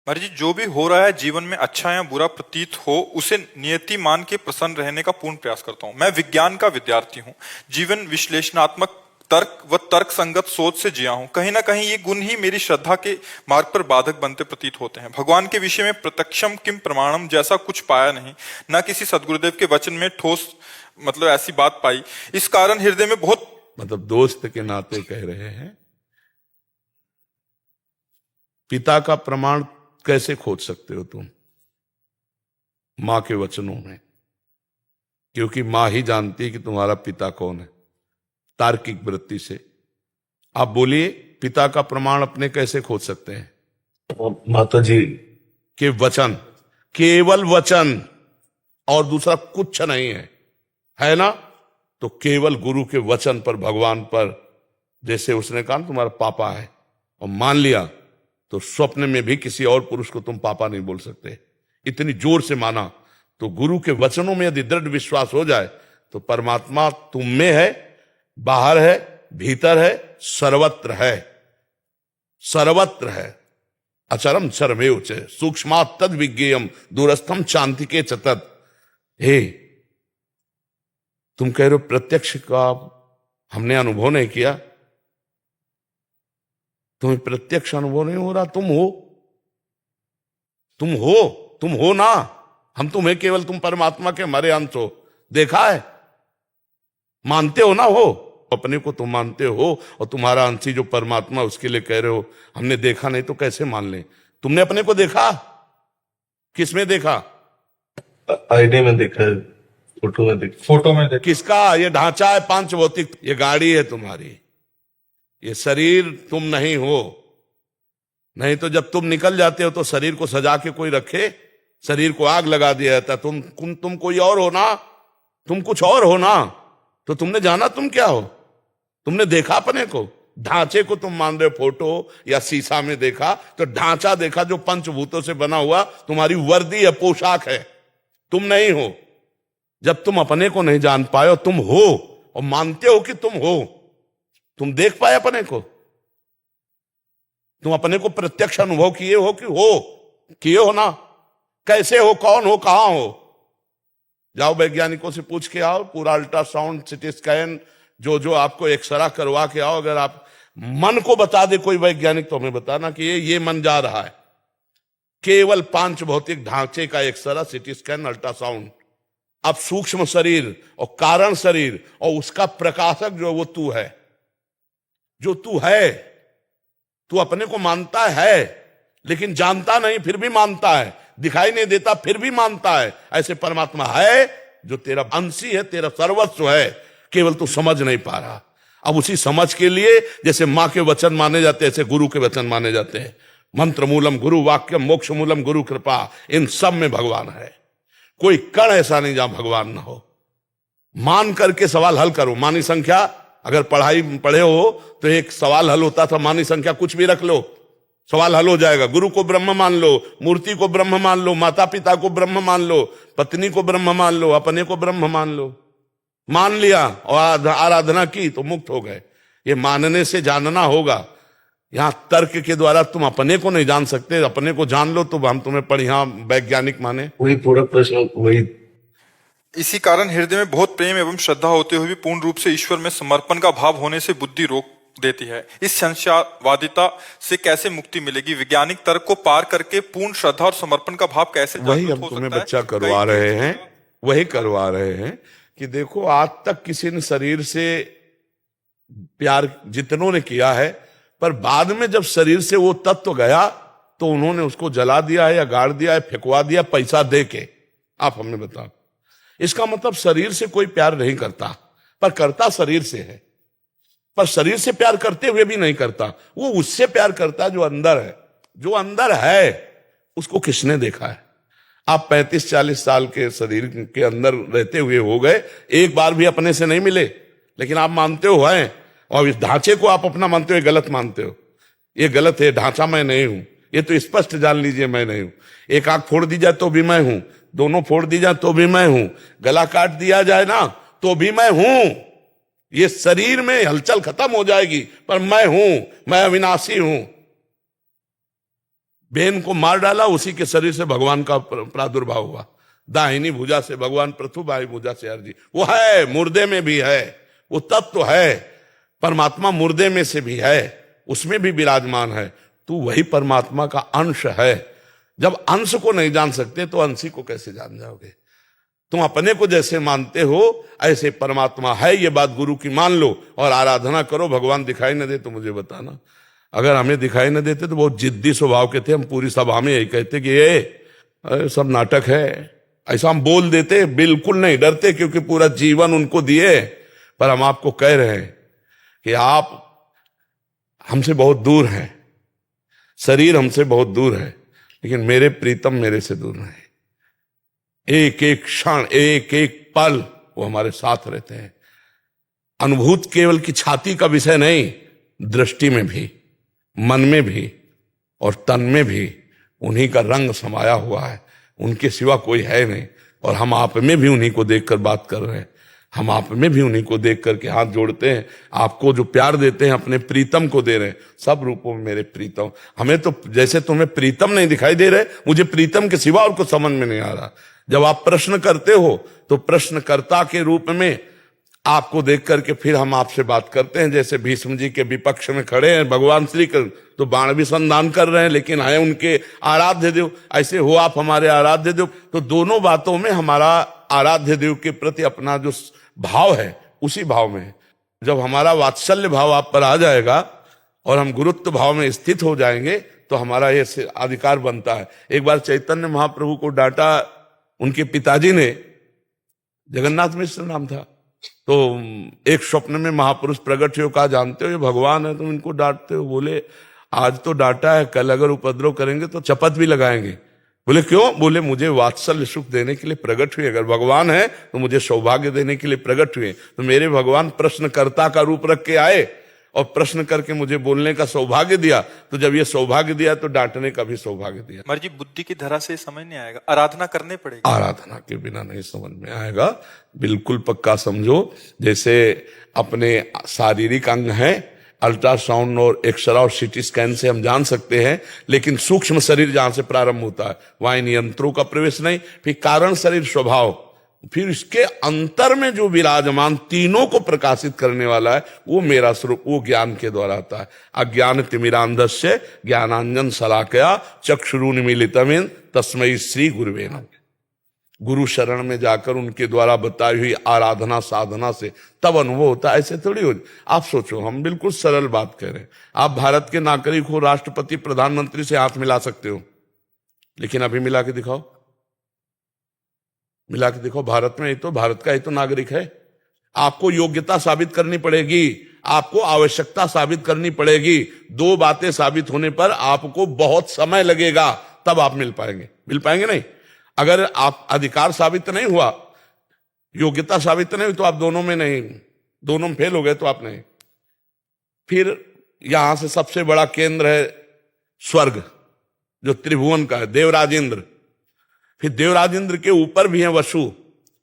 जी, जो भी हो रहा है जीवन में अच्छा या बुरा प्रतीत हो उसे नियति मान के प्रसन्न रहने का पूर्ण प्रयास करता हूं। मैं विज्ञान का विद्यार्थी हूं। जीवन विश्लेषणात्मक तर्क व तर्क संगत सोच से जिया हूं। कहीं ना कहीं ये गुण ही मेरी श्रद्धा के मार्ग पर बाधक बनते प्रतीत होते हैं। भगवान के विषय में प्रत्यक्षम किम प्रमाणम जैसा कुछ पाया नहीं, न किसी सदगुरुदेव के वचन में ठोस ऐसी बात पाई। इस कारण हृदय में बहुत दोस्त के नाते कह रहे हैं, पिता का प्रमाण कैसे खोज सकते हो तुम मां के वचनों में? क्योंकि मां ही जानती है कि तुम्हारा पिता कौन है, तार्किक वृत्ति से। आप बोलिए, पिता का प्रमाण अपने कैसे खोज सकते हैं? माता जी के वचन, केवल वचन, और दूसरा कुछ नहीं है ना? तो केवल गुरु के वचन पर, भगवान पर, जैसे उसने कहा तुम्हारा पापा है और मान लिया, तो स्वप्न में भी किसी और पुरुष को तुम पापा नहीं बोल सकते। इतनी जोर से माना। तो गुरु के वचनों में यदि दृढ़ विश्वास हो जाए तो परमात्मा तुम में है, बाहर है, भीतर है, सर्वत्र है। सर्वत्र है। अचरम चरमेव च सूक्ष्मात् तद विज्ञेयम दूरस्थम चांतिके च तत्। हे, तुम कह रहे हो प्रत्यक्ष का हमने अनुभव नहीं किया। तुम्हें प्रत्यक्ष अनुभव नहीं हो रहा, तुम हो ना। हम तुम्हें केवल तुम परमात्मा के हमारे अंश हो, देखा है, मानते हो ना? हो अपने को तुम मानते हो, और तुम्हारा अंशी जो परमात्मा उसके लिए कह रहे हो हमने देखा नहीं, तो कैसे मान ले? तुमने अपने को देखा? किसमें देखा? आईने में देखा है, फोटो में देखा। किसका? ये ढांचा है पांच भौतिक, ये गाड़ी है तुम्हारी, ये शरीर तुम नहीं हो। नहीं तो जब तुम निकल जाते हो तो शरीर को सजा के कोई रखे? शरीर को आग लगा दिया जाता। तुम कोई और हो ना, तुम कुछ और हो ना। तो तुमने जाना तुम क्या हो? तुमने देखा अपने को? ढांचे को तुम मान रहे हो, फोटो या शीशा में देखा, तो ढांचा देखा जो पंचभूतों से बना हुआ तुम्हारी वर्दी है, पोशाक है। तुम नहीं हो। जब तुम अपने को नहीं जान पाए हो, तुम हो और मानते हो कि तुम हो, तुम देख पाए अपने को? तुम अपने को प्रत्यक्ष अनुभव किए हो कि हो? किए हो ना? कैसे हो, कौन हो, कहां हो? जाओ वैज्ञानिकों से पूछ के आओ, पूरा अल्ट्रासाउंड, सिटी स्कैन, जो आपको एक्सरा करवा के आओ। अगर आप मन को बता दे कोई वैज्ञानिक तो हमें बताना कि ये मन जा रहा है। केवल पांच भौतिक ढांचे का एक्सरा, सिटी स्कैन, अल्ट्रासाउंड। अब सूक्ष्म शरीर और कारण शरीर और उसका प्रकाशक जो वो तू है, जो तू है। तू अपने को मानता है लेकिन जानता नहीं, फिर भी मानता है। दिखाई नहीं देता फिर भी मानता है। ऐसे परमात्मा है जो तेरा अंशी है, तेरा सर्वस्व है, केवल तू समझ नहीं पा रहा। अब उसी समझ के लिए जैसे मां के वचन माने जाते हैं, ऐसे गुरु के वचन माने जाते हैं। मंत्र मूलम गुरु वाक्यम, मोक्ष मूलम गुरु कृपा, इन सब में भगवान है। कोई कण ऐसा नहीं जहां भगवान ना हो। मान करके सवाल हल करो। मानी संख्या, अगर पढ़े हो तो एक सवाल हल होता था, मानी संख्या कुछ भी रख लो, सवाल हल हो जाएगा। गुरु को ब्रह्म मान लो, मूर्ति को ब्रह्म मान लो, माता पिता को ब्रह्म मान लो, पत्नी को ब्रह्म मान लो, अपने को ब्रह्म मान लो। मान लिया और आराधना की तो मुक्त हो गए। ये मानने से जानना होगा। यहां तर्क के द्वारा तुम अपने को नहीं जान सकते। अपने को जान लो तो हम तुम्हें बढ़िया वैज्ञानिक माने। वही पूरा प्रश्न वही। इसी कारण हृदय में बहुत प्रेम एवं श्रद्धा होते हुए भी पूर्ण रूप से ईश्वर में समर्पण का भाव होने से बुद्धि रोक देती है। इस संशयवादिता से कैसे मुक्ति मिलेगी? वैज्ञानिक तर्क को पार करके पूर्ण श्रद्धा और समर्पण का भाव कैसे वही जागृत हम हो तुम्हें सकता है? बच्चा करवा रहे हैं, वही करवा रहे हैं कि देखो, आज तक किसी ने शरीर से प्यार जितनों ने किया है, पर बाद में जब शरीर से वो तत्व गया तो उन्होंने उसको जला दिया है या गाड़ दिया है, फेंकवा दिया पैसा दे के। आप हमें बताओ, इसका मतलब शरीर से कोई प्यार नहीं करता, पर करता शरीर से है। पर शरीर से प्यार करते हुए भी नहीं करता, वो उससे प्यार करता जो अंदर है। जो अंदर है उसको किसने देखा है? आप 35-40 साल के शरीर के अंदर रहते हुए हो गए, एक बार भी अपने से नहीं मिले, लेकिन आप मानते हो हैं। और इस ढांचे को आप अपना मानते हो, गलत मानते हो। ये गलत है, ढांचा मैं नहीं हूं। ये तो स्पष्ट जान लीजिए, मैं नहीं हूं। एक आंख फोड़ दी जाए तो भी मैं हूं, दोनों फोड़ दी जाए तो भी मैं हूं, गला काट दिया जाए ना तो भी मैं हूं। ये शरीर में हलचल खत्म हो जाएगी, पर मैं हूं, मैं अविनाशी हूं। बेन को मार डाला, उसी के शरीर से भगवान का प्रादुर्भाव हुआ। दाहिनी भुजा से भगवान पृथु, बाई भुजा से अर्जी। वो है, मुर्दे में भी है, वो तत्व है। परमात्मा मुर्दे में से भी है, उसमें भी विराजमान है। तू वही परमात्मा का अंश है। जब अंश को नहीं जान सकते तो अंशी को कैसे जान जाओगे? तुम अपने को जैसे मानते हो ऐसे परमात्मा है, ये बात गुरु की मान लो और आराधना करो। भगवान दिखाई न दे तो मुझे बताना। अगर हमें दिखाई न देते तो बहुत जिद्दी स्वभाव के थे, हम पूरी सभा में यही कहते कि ये सब नाटक है, ऐसा हम बोल देते। बिल्कुल नहीं डरते, क्योंकि पूरा जीवन उनको दिए। पर हम आपको कह रहे हैं कि आप हमसे बहुत दूर हैं, शरीर हमसे बहुत दूर है, लेकिन मेरे प्रीतम मेरे से दूर नहीं। एक एक क्षण, एक एक पल वो हमारे साथ रहते हैं। अनुभूत केवल की छाती का विषय नहीं, दृष्टि में भी, मन में भी और तन में भी उन्हीं का रंग समाया हुआ है। उनके सिवा कोई है नहीं। और हम आप में भी उन्हीं को देखकर बात कर रहे हैं। हम आप में भी उन्हीं को देख करके हाथ जोड़ते हैं। आपको जो प्यार देते हैं अपने प्रीतम को दे रहे हैं। सब रूपों में मेरे प्रीतम। हमें तो जैसे तुम्हें प्रीतम नहीं दिखाई दे रहे, मुझे प्रीतम के सिवा और कुछ समझ में नहीं आ रहा। जब आप प्रश्न करते हो तो प्रश्नकर्ता के रूप में आपको देख करके फिर हम आपसे बात करते हैं। जैसे भीष्म जी के विपक्ष में खड़े हैं भगवान श्री कृष्ण, तो बाण भी संधान कर रहे हैं, लेकिन है उनके आराध्य देव। ऐसे हो आप हमारे आराध्य देव। तो दोनों बातों में हमारा आराध्य देव के प्रति अपना जो भाव है उसी भाव में है। जब हमारा वात्सल्य भाव आप पर आ जाएगा और हम गुरुत्व भाव में स्थित हो जाएंगे तो हमारा ये अधिकार बनता है। एक बार चैतन्य महाप्रभु को डांटा उनके पिताजी ने, जगन्नाथ मिश्र नाम था। तो एक स्वप्न में महापुरुष प्रकट हो, कहा जानते हो ये भगवान है, तुम इनको डांटते हो? बोले आज तो डांटा है, कल अगर उपद्रव करेंगे तो चपत भी लगाएंगे। बोले क्यों? बोले मुझे वात्सल्य सुख देने के लिए प्रकट हुए। अगर भगवान है तो मुझे सौभाग्य देने के लिए प्रकट हुए। तो मेरे भगवान प्रश्नकर्ता का रूप रख के आए और प्रश्न करके मुझे बोलने का सौभाग्य दिया। तो जब ये सौभाग्य दिया तो डांटने का भी सौभाग्य दिया। मर जी बुद्धि की धरा से समझ नहीं आएगा, आराधना करनी पड़ेगी। आराधना के बिना नहीं समझ में आएगा। बिल्कुल पक्का समझो। जैसे अपने शारीरिक अंग है, अल्ट्रासाउंड और एक्सरे और सीटी स्कैन से हम जान सकते हैं, लेकिन सूक्ष्म शरीर जहां से प्रारंभ होता है वहां इन यंत्रों का प्रवेश नहीं। फिर कारण शरीर स्वभाव, फिर इसके अंतर में जो विराजमान तीनों को प्रकाशित करने वाला है वो मेरा स्वरूप, वो ज्ञान के द्वारा आता है। अज्ञान तिमिरांधस्य ज्ञानांजन शलाकया चक्षुरुन्मीलितमेन तस्मै श्री गुरुवे नमः। गुरु शरण में जाकर उनके द्वारा बताई हुई आराधना साधना से तब अनुभव होता है। ऐसे थोड़ी हो। आप सोचो, हम बिल्कुल सरल बात कह रहे हैं। आप भारत के नागरिक हो, राष्ट्रपति प्रधानमंत्री से हाथ मिला सकते हो, लेकिन अभी मिला के दिखाओ, मिला के देखो। भारत में ही तो, भारत का ही तो नागरिक है। आपको योग्यता साबित करनी पड़ेगी, आपको आवश्यकता साबित करनी पड़ेगी। दो बातें साबित होने पर आपको बहुत समय लगेगा, तब आप मिल पाएंगे। मिल पाएंगे नहीं। अगर आप अधिकार साबित नहीं हुआ, योग्यता साबित नहीं हुई, तो आप दोनों में नहीं, दोनों में फेल हो गए तो आप नहीं। फिर यहां से सबसे बड़ा केंद्र है स्वर्ग, जो त्रिभुवन का है, देवराज इंद्र। फिर देवराज इंद्र के ऊपर भी है वसु,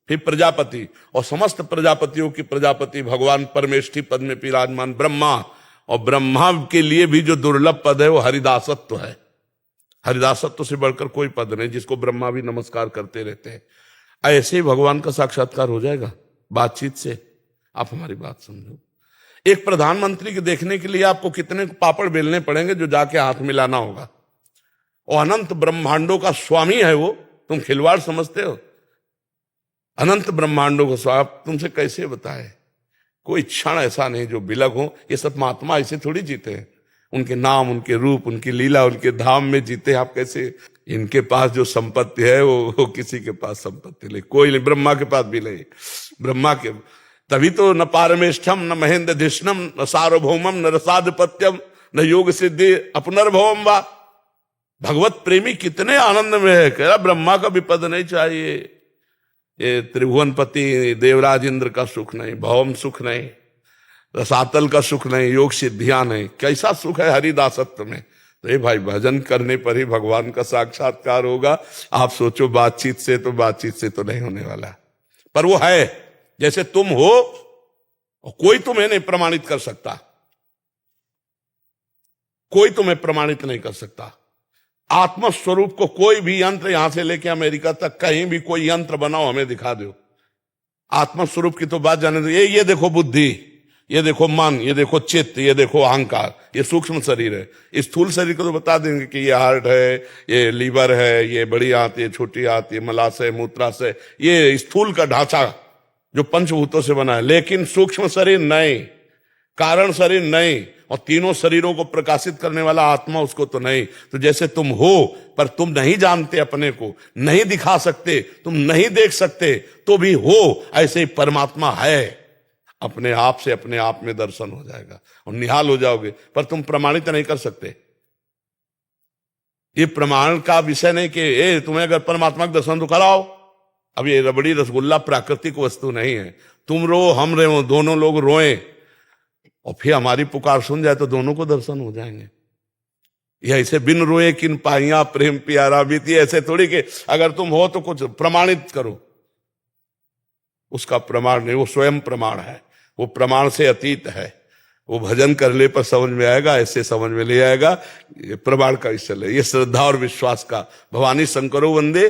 फिर प्रजापति, और समस्त प्रजापतियों की प्रजापति भगवान परमेष्ठी पद में विराजमान ब्रह्मा। और ब्रह्मा के लिए भी जो दुर्लभ पद है वो हरिदासत्व है। हरिदासत्व से बढ़कर कोई पद नहीं, जिसको ब्रह्मा भी नमस्कार करते रहते हैं। ऐसे ही भगवान का साक्षात्कार हो जाएगा बातचीत से। आप हमारी बात समझो। एक प्रधानमंत्री के देखने के लिए आपको कितने पापड़ बेलने पड़ेंगे जो जाके हाथ मिलाना होगा। और अनंत ब्रह्मांडों का स्वामी है वो, तुम खिलवाड़ समझते हो? अनंत ब्रह्मांडों का स्वामी तुमसे कैसे बताए? कोई क्षण ऐसा नहीं जो बिलग हो। ये सब महात्मा ऐसे थोड़ी जीते हैं। उनके नाम, उनके रूप, उनकी लीला, उनके धाम में जीते। आप कैसे? इनके पास जो संपत्ति है वो किसी के पास संपत्ति नहीं, कोई नहीं, ब्रह्मा के पास भी नहीं। ब्रह्मा के तभी तो न पारमेष्ठम न महेंद्र धिष्णम न सार्वभौमम न रसाधिपत्यम न योग सिद्धि अपनर्भवम वा। भगवत प्रेमी कितने आनंद में है। कह रहा ब्रह्मा का भी पद नहीं चाहिए, ये त्रिभुवनपति देवराज इंद्र का सुख नहीं, भौम सुख नहीं, रसातल का सुख नहीं, योग सिद्धियां नहीं। कैसा सुख है हरिदासत्व में। तो ये भाई भजन करने पर ही भगवान का साक्षात्कार होगा। आप सोचो बातचीत से तो नहीं होने वाला, पर वो है। जैसे तुम हो, कोई तुम्हें नहीं प्रमाणित कर सकता, कोई तुम्हें प्रमाणित नहीं कर सकता। आत्मस्वरूप को कोई भी यंत्र यहां से लेके अमेरिका तक कहीं भी कोई यंत्र बनाओ, हमें दिखा दो। आत्मस्वरूप की तो बात जाने दो। ये देखो बुद्धि, ये देखो मन, ये देखो चित्त, ये देखो अहंकार, ये सूक्ष्म शरीर है। इस स्थूल शरीर को तो बता देंगे कि ये हार्ट है, ये लीवर है, ये बड़ी आंत, ये छोटी आंत, ये मलाशय, मूत्राशय, ये स्थूल का ढांचा जो पंचभूतों से बना है। लेकिन सूक्ष्म शरीर नहीं, कारण शरीर नहीं, और तीनों शरीरों को प्रकाशित करने वाला आत्मा उसको तो नहीं। तो जैसे तुम हो पर तुम नहीं जानते, अपने को नहीं दिखा सकते, तुम नहीं देख सकते तो भी हो, ऐसे ही परमात्मा है। अपने आप से अपने आप में दर्शन हो जाएगा और निहाल हो जाओगे, पर तुम प्रमाणित नहीं कर सकते। ये प्रमाण का विषय नहीं कि तुम्हें अगर परमात्मा का दर्शन तो कराओ। अब ये रबड़ी रसगुल्ला प्राकृतिक वस्तु नहीं है। तुम रो, हम रो, दोनों लोग रोएं और फिर हमारी पुकार सुन जाए तो दोनों को दर्शन हो जाएंगे। यह ऐसे बिन रोए किन पाइया प्रेम प्यारा बीती, ऐसे थोड़ी कि अगर तुम हो तो कुछ प्रमाणित करो। उसका प्रमाण नहीं, वो स्वयं प्रमाण है, वो प्रमाण से अतीत है। वो भजन करने पर समझ में आएगा, ऐसे समझ में ले आएगा। ये प्रमाण का विषय है, ये श्रद्धा और विश्वास का। भवानी शंकरो वंदे